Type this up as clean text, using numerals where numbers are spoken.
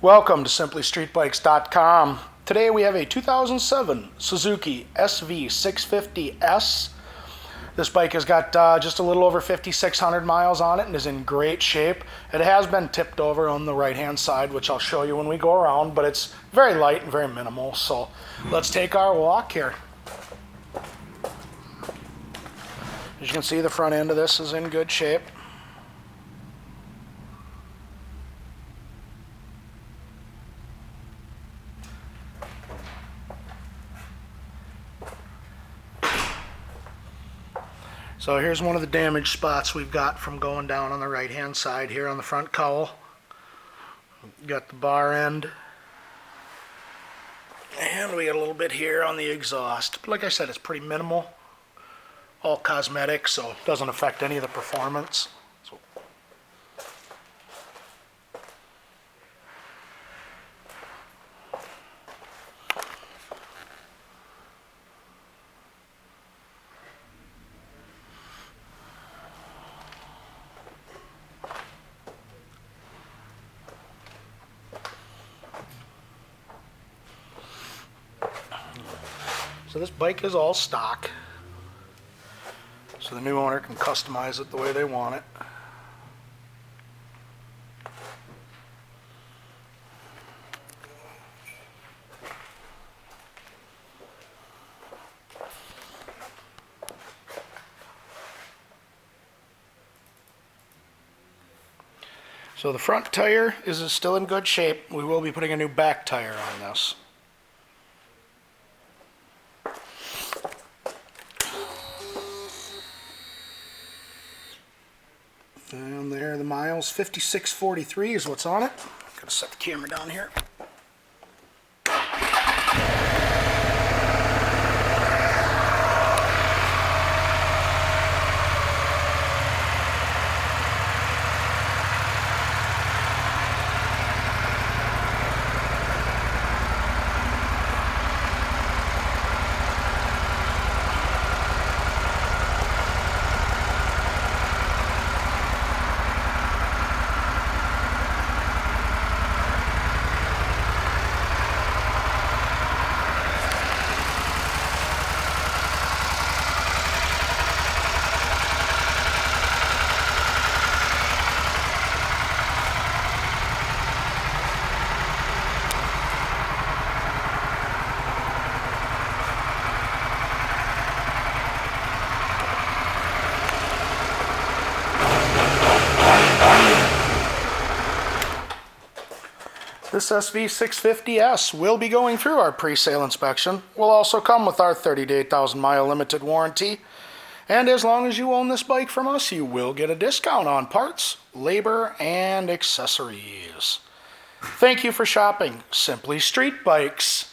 Welcome to simplystreetbikes.com. Today we have a 2007 Suzuki SV650S. This bike has got just a little over 5,600 miles on it and is in great shape. It has been tipped over on the right hand side, which I'll show you when we go around, but it's very light and very minimal. So let's take our walk here. As you can see, the front end of this is in good shape. So here's one of the damage spots we've got from going down on the right hand side here on the front cowl. Got the bar end. And we got a little bit here on the exhaust. But like I said, it's pretty minimal. All cosmetic, so it doesn't affect any of the performance. So this bike is all stock, so the new owner can customize it the way they want it. So the front tire is still in good shape. We will be putting a new back tire on this. And there, the miles, 5643 is what's on it. Gotta set the camera down here. This SV650S will be going through our pre-sale inspection. Will also come with our 30-day 1,000-mile limited warranty. And as long as you own this bike from us, you will get a discount on parts, labor, and accessories. Thank you for shopping Simply Street Bikes.